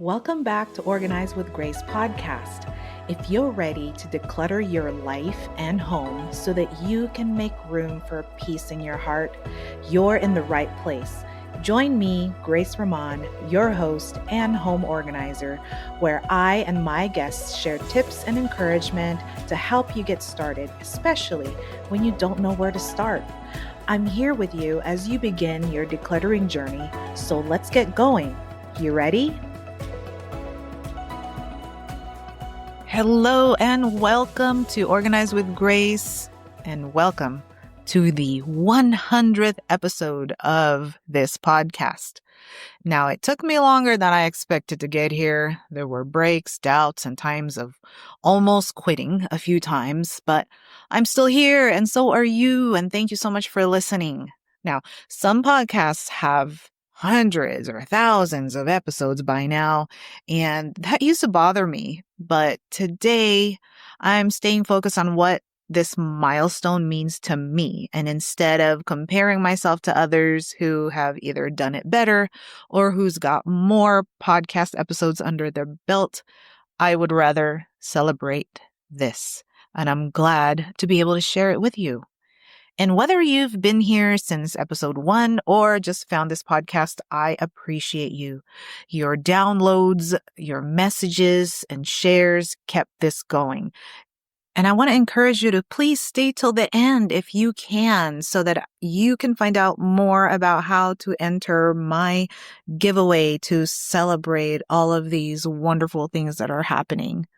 Welcome back to Organize with Grace podcast. If you're ready to declutter your life and home so that you can make room for peace in your heart, you're in the right place. Join me, Grace Ramon, your host and home organizer, where I and my guests share tips and encouragement to help you get started, especially when you don't know where to start. I'm here with you as you begin your decluttering journey, so let's get going. You ready? Hello and welcome to Organize with Grace, and welcome to the 100th episode of this podcast. Now, it took me longer than I expected to get here. There were breaks, doubts, and times of almost quitting a few times, but I'm still here, and so are you, and thank you so much for listening. Now, some podcasts have hundreds or thousands of episodes by now, and that used to bother me. But today, I'm staying focused on what this milestone means to me. And instead of comparing myself to others who have either done it better or who's got more podcast episodes under their belt, I would rather celebrate this. And I'm glad to be able to share it with you. And whether you've been here since episode 1 or just found this podcast, I appreciate you. Your downloads, your messages, and shares kept this going. And I want to encourage you to please stay till the end if you can, so that you can find out more about how to enter my giveaway to celebrate all of these wonderful things that are happening.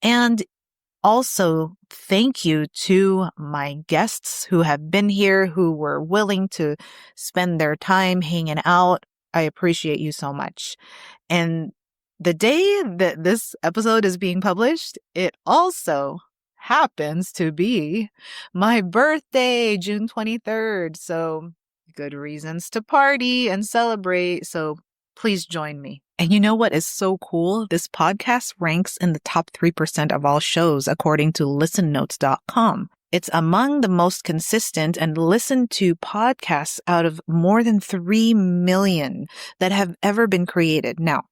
And also, thank you to my guests who have been here, who were willing to spend their time hanging out. I appreciate you so much. And the day that this episode is being published, it also happens to be my birthday, June 23rd. So good reasons to party and celebrate. So please join me. And you know what is so cool? This podcast ranks in the top 3% of all shows, according to listennotes.com. It's among the most consistent and listened to podcasts out of more than 3 million that have ever been created. Now,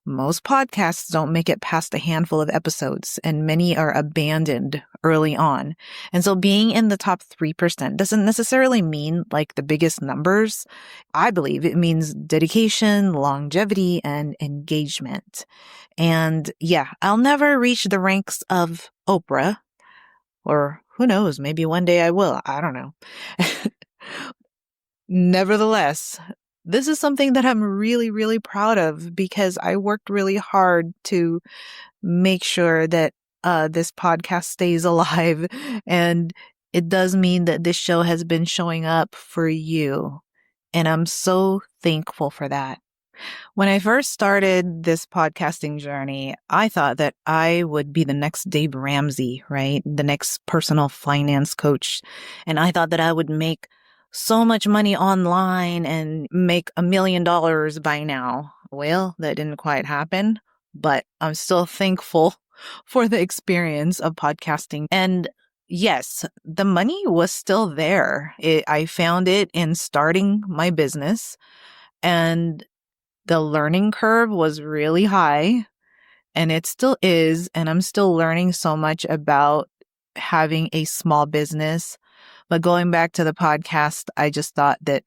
most podcasts don't make it past a handful of episodes, and many are abandoned early on. And so being in the top 3% doesn't necessarily mean like the biggest numbers. I believe it means dedication, longevity, and engagement. And yeah, I'll never reach the ranks of Oprah, or who knows, maybe one day I will. I don't know. Nevertheless, this is something that I'm really, really proud of because I worked really hard to make sure that this podcast stays alive. And it does mean that this show has been showing up for you. And I'm so thankful for that. When I first started this podcasting journey, I thought that I would be the next Dave Ramsey, right? The next personal finance coach. And I thought that I would make so much money online and make $1 million by now. Well, that didn't quite happen, but I'm still thankful for the experience of podcasting. And yes, the money was still there. I found it in starting my business, and the learning curve was really high, and it still is. And I'm still learning so much about having a small business. But going back to the podcast, I just thought that,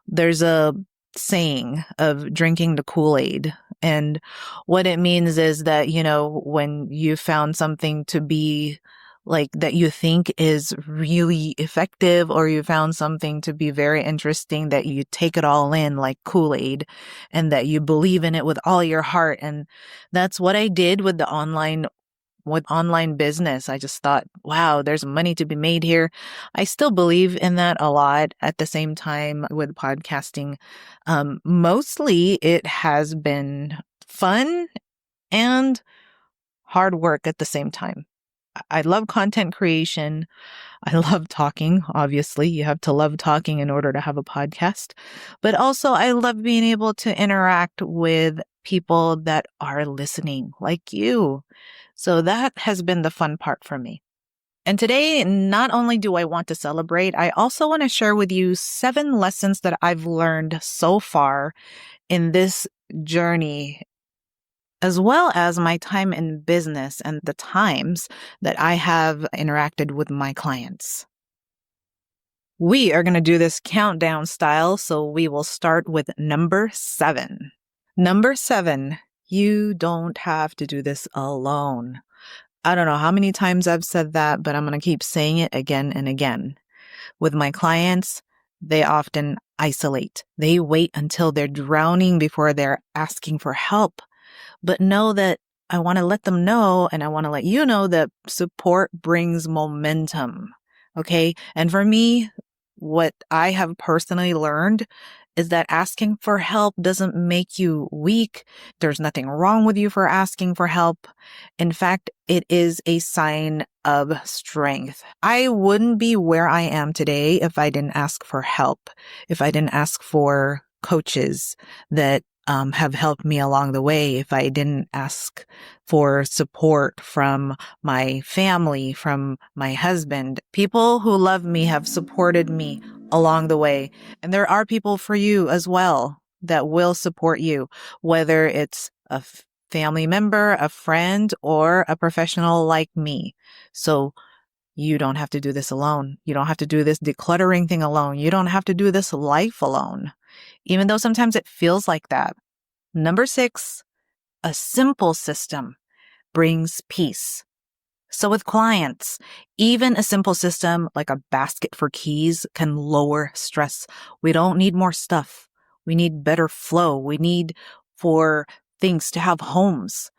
there's a saying of drinking the Kool-Aid. And what it means is that, when you found something to be like that you think is really effective, or you found something to be very interesting, that you take it all in like Kool-Aid and that you believe in it with all your heart. And that's what I did with online business. I just thought, wow, there's money to be made here. I still believe in that a lot. At the same time, with podcasting, mostly it has been fun and hard work at the same time. I love content creation. I love talking. Obviously, you have to love talking in order to have a podcast. But also, I love being able to interact with people that are listening, like you. So that has been the fun part for me. And today, not only do I want to celebrate, I also want to share with you 7 lessons that I've learned so far in this journey, as well as my time in business and the times that I have interacted with my clients. We are going to do this countdown style, so we will start with number 7. Number 7, you don't have to do this alone. I don't know how many times I've said that, but I'm going to keep saying it again and again. With my clients, they often isolate. They wait until they're drowning before they're asking for help. But know that I want to let them know, and I want to let you know that support brings momentum. Okay. And for me, what I have personally learned is that asking for help doesn't make you weak. There's nothing wrong with you for asking for help. In fact, it is a sign of strength. I wouldn't be where I am today if I didn't ask for help, if I didn't ask for coaches that have helped me along the way, if I didn't ask for support from my family, from my husband. People who love me have supported me along the way. And there are people for you as well that will support you, whether it's a family member, a friend, or a professional like me. So you don't have to do this alone. You don't have to do this decluttering thing alone. You don't have to do this life alone, even though sometimes it feels like that. Number 6, a simple system brings peace. So with clients, even a simple system like a basket for keys can lower stress. We don't need more stuff. We need better flow. We need for things to have homes.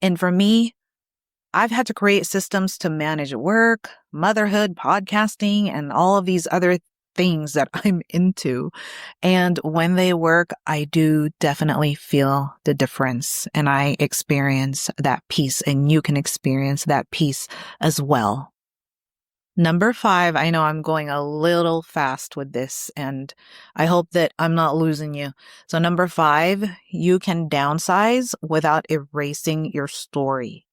And for me, I've had to create systems to manage work, motherhood, podcasting, and all of these other things that I'm into. And when they work, I do definitely feel the difference and I experience that peace, and you can experience that peace as well. Number 5, I know I'm going a little fast with this and I hope that I'm not losing you. So number 5, you can downsize without erasing your story.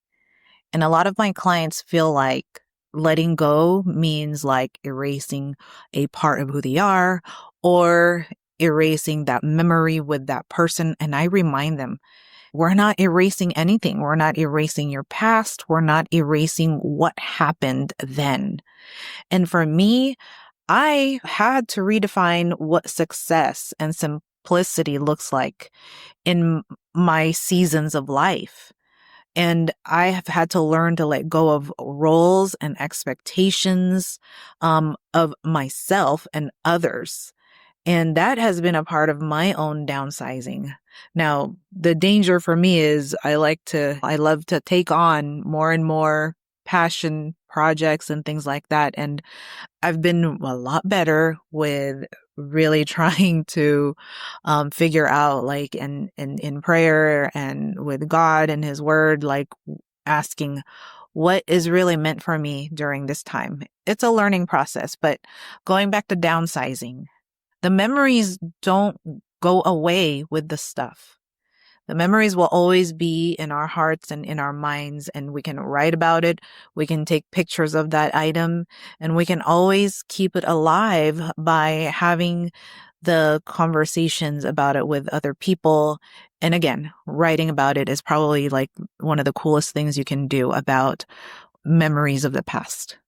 And a lot of my clients feel like letting go means like erasing a part of who they are or erasing that memory with that person. And I remind them, we're not erasing anything. We're not erasing your past. We're not erasing what happened then. And for me, I had to redefine what success and simplicity looks like in my seasons of life. And I have had to learn to let go of roles and expectations of myself and others. And that has been a part of my own downsizing. Now, the danger for me is I love to take on more and more passion projects and things like that. And I've been a lot better with really trying to figure out, like in prayer and with God and His Word, like asking what is really meant for me during this time. It's a learning process, but going back to downsizing, the memories don't go away with the stuff. The memories will always be in our hearts and in our minds, and we can write about it. We can take pictures of that item, and we can always keep it alive by having the conversations about it with other people. And again, writing about it is probably like one of the coolest things you can do about memories of the past.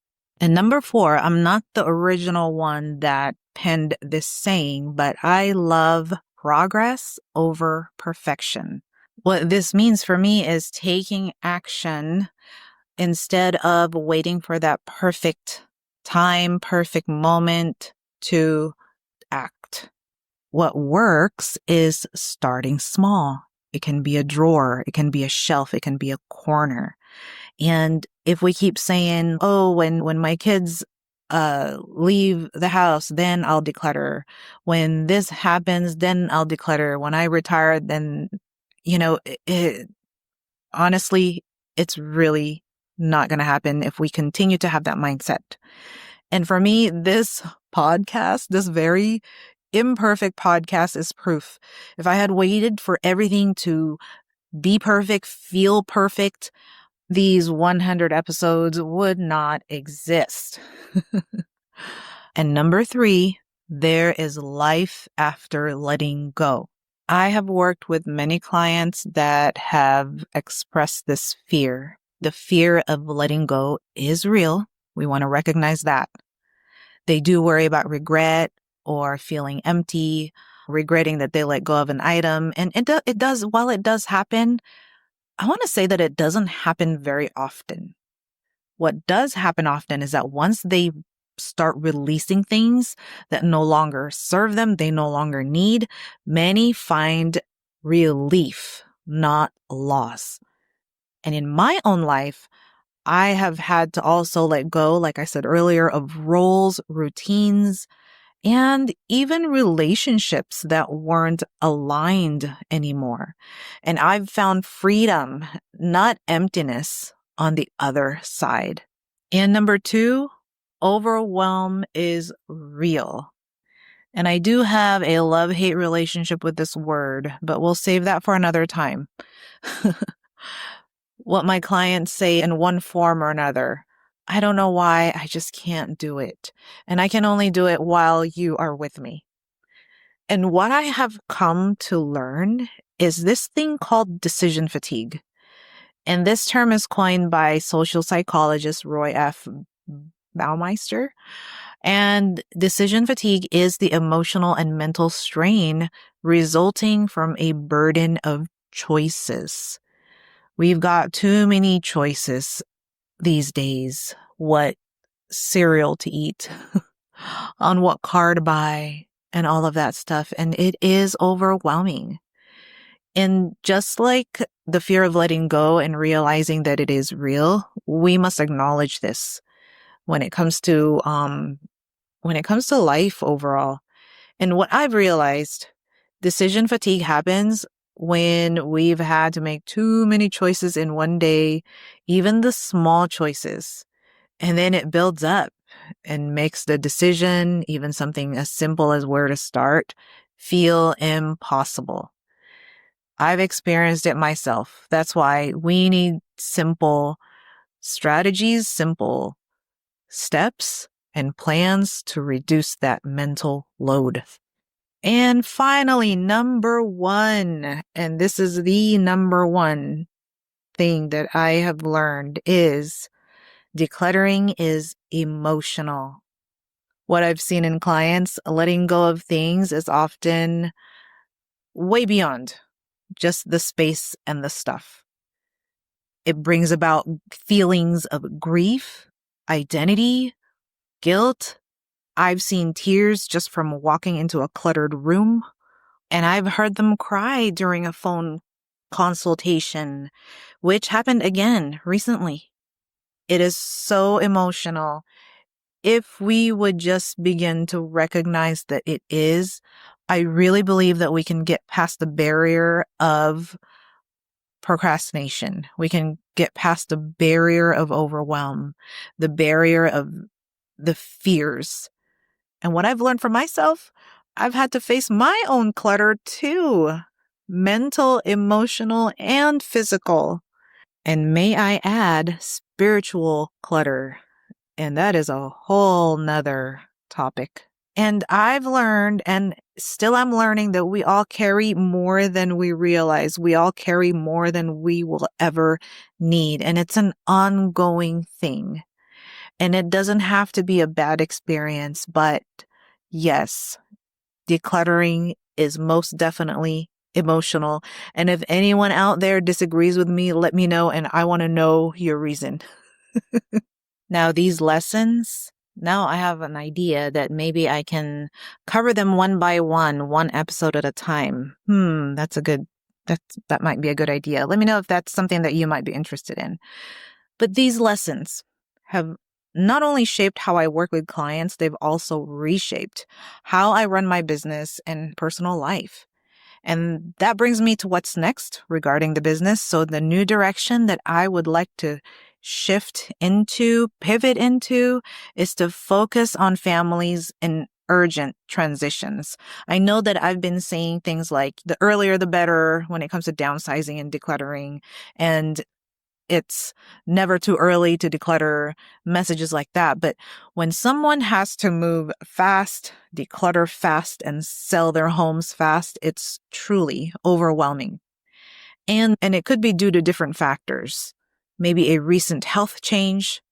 And number 4, I'm not the original one that penned this saying, but I love progress over perfection. What this means for me is taking action instead of waiting for that perfect time, perfect moment to act. What works is starting small. It can be a drawer, it can be a shelf, it can be a corner. And if we keep saying, oh, when my kids leave the house, then I'll declutter. When this happens, then I'll declutter. When I retire, then, honestly, it's really not going to happen if we continue to have that mindset. And for me, this podcast, this very imperfect podcast is proof. If I had waited for everything to be perfect, feel perfect, these 100 episodes would not exist. And number 3, there is life after letting go. I have worked with many clients that have expressed this fear. The fear of letting go is real. We want to recognize that. They do worry about regret or feeling empty, regretting that they let go of an item. And it does, while it does happen, I want to say that it doesn't happen very often. What does happen often is that once they start releasing things that no longer serve them, they no longer need, many find relief, not loss. And in my own life, I have had to also let go, like I said earlier, of roles, routines, and even relationships that weren't aligned anymore. And I've found freedom, not emptiness, on the other side. And number 2, overwhelm is real. And I do have a love-hate relationship with this word, but we'll save that for another time. What my clients say in one form or another, I don't know why, I just can't do it. And I can only do it while you are with me. And what I have come to learn is this thing called decision fatigue. And this term is coined by social psychologist Roy F. Baumeister. And decision fatigue is the emotional and mental strain resulting from a burden of choices. We've got too many choices these days. What cereal to eat, on what car to buy, and all of that stuff. And it is overwhelming. And just like the fear of letting go and realizing that it is real, we must acknowledge this when it comes to life overall. And what I've realized, decision fatigue happens when we've had to make too many choices in one day, even the small choices. And then it builds up and makes the decision, even something as simple as where to start, feel impossible. I've experienced it myself. That's why we need simple strategies, simple steps, and plans to reduce that mental load. And finally, number 1, and this is the number 1 thing that I have learned, is decluttering is emotional. What I've seen in clients, letting go of things is often way beyond just the space and the stuff. It brings about feelings of grief, identity, guilt. I've seen tears just from walking into a cluttered room, and I've heard them cry during a phone consultation, which happened again recently. It is so emotional. If we would just begin to recognize that it is, I really believe that we can get past the barrier of procrastination. We can get past the barrier of overwhelm, the barrier of the fears. And what I've learned for myself, I've had to face my own clutter too. Mental, emotional, and physical. And may I add, spiritual clutter. And that is a whole nother topic. And I've learned, and still I'm learning, that we all carry more than we realize. We all carry more than we will ever need. And it's an ongoing thing. And it doesn't have to be a bad experience, but yes, decluttering is most definitely emotional. And if anyone out there disagrees with me, let me know, and I want to know your reason. Now, these lessons, now I have an idea that maybe I can cover them one by one episode at a time. That might be a good idea. Let me know if that's something that you might be interested in. But these lessons have not only shaped how I work with clients, they've also reshaped how I run my business and personal life. And that brings me to what's next regarding the business. So the new direction that I would like to pivot into, is to focus on families in urgent transitions. I know that I've been saying things like the earlier the better when it comes to downsizing and decluttering. And it's never too early to declutter, messages like that. But when someone has to move fast, declutter fast, and sell their homes fast, it's truly overwhelming. And it could be due to different factors. Maybe a recent health change,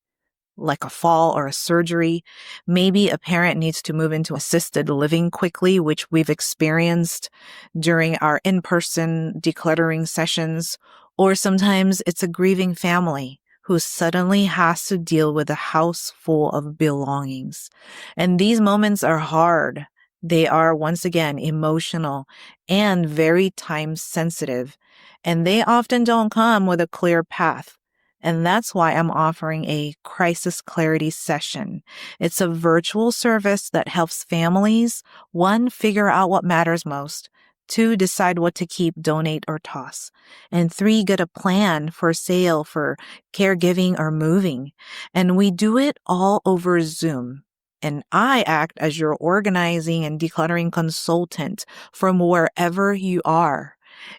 like a fall or a surgery. Maybe a parent needs to move into assisted living quickly, which we've experienced during our in-person decluttering sessions. Or sometimes it's a grieving family who suddenly has to deal with a house full of belongings. And these moments are hard. They are, once again, emotional and very time sensitive. And they often don't come with a clear path. And that's why I'm offering a crisis clarity session. It's a virtual service that helps families, 1, figure out what matters most, 2, decide what to keep, donate, or toss, and 3, get a plan for sale, for caregiving, or moving. And we do it all over Zoom. And I act as your organizing and decluttering consultant from wherever you are.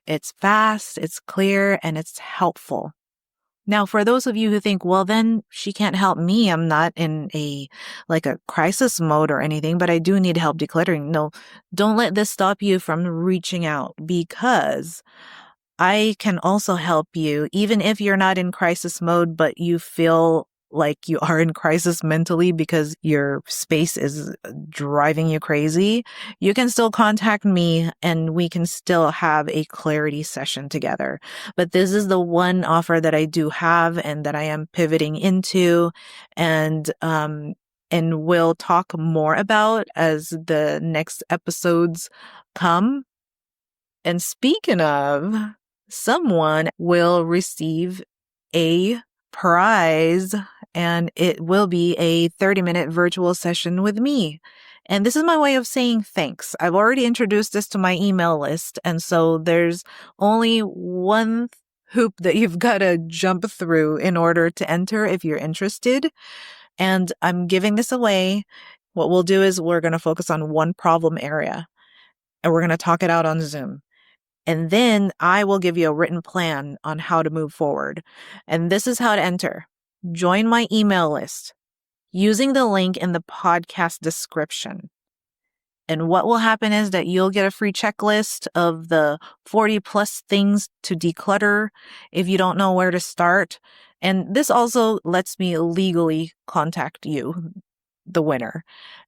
It's fast, it's clear, and it's helpful. Now, for those of you who think, well, then she can't help me. I'm not in a crisis mode or anything, but I do need help decluttering. No, don't let this stop you from reaching out, because I can also help you, even if you're not in crisis mode, but you feel like you are in crisis mentally because your space is driving you crazy. You can still contact me and we can still have a clarity session together. But this is the one offer that I do have and that I am pivoting into, and we'll talk more about as the next episodes come. And speaking of, someone will receive a prize, and it will be a 30-minute virtual session with me. And this is my way of saying thanks. I've already introduced this to my email list, and so there's only one hoop that you've got to jump through in order to enter if you're interested. And I'm giving this away. What we'll do is we're going to focus on one problem area, and we're going to talk it out on Zoom. And then I will give you a written plan on how to move forward. And this is how to enter. Join my email list using the link in the podcast description. And what will happen is that you'll get a free checklist of the 40 plus things to declutter if you don't know where to start. And this also lets me legally contact you, the winner,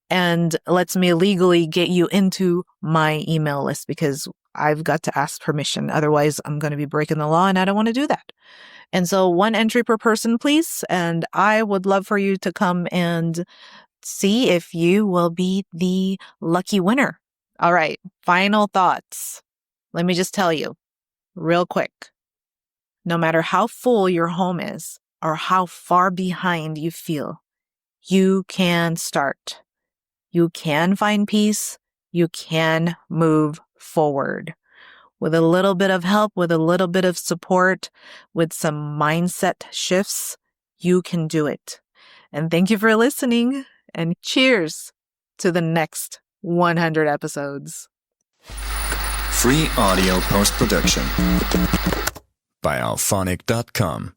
and lets me legally get you into my email list, because I've got to ask permission. Otherwise, I'm going to be breaking the law, and I don't want to do that. And so 1 entry per person, please. And I would love for you to come and see if you will be the lucky winner. All right. Final thoughts. Let me just tell you real quick. No matter how full your home is or how far behind you feel, you can start. You can find peace. You can move forward. With a little bit of help, with a little bit of support, with some mindset shifts, you can do it. And thank you for listening, and cheers to the next 100 episodes. Free audio post-production by alphonic.com.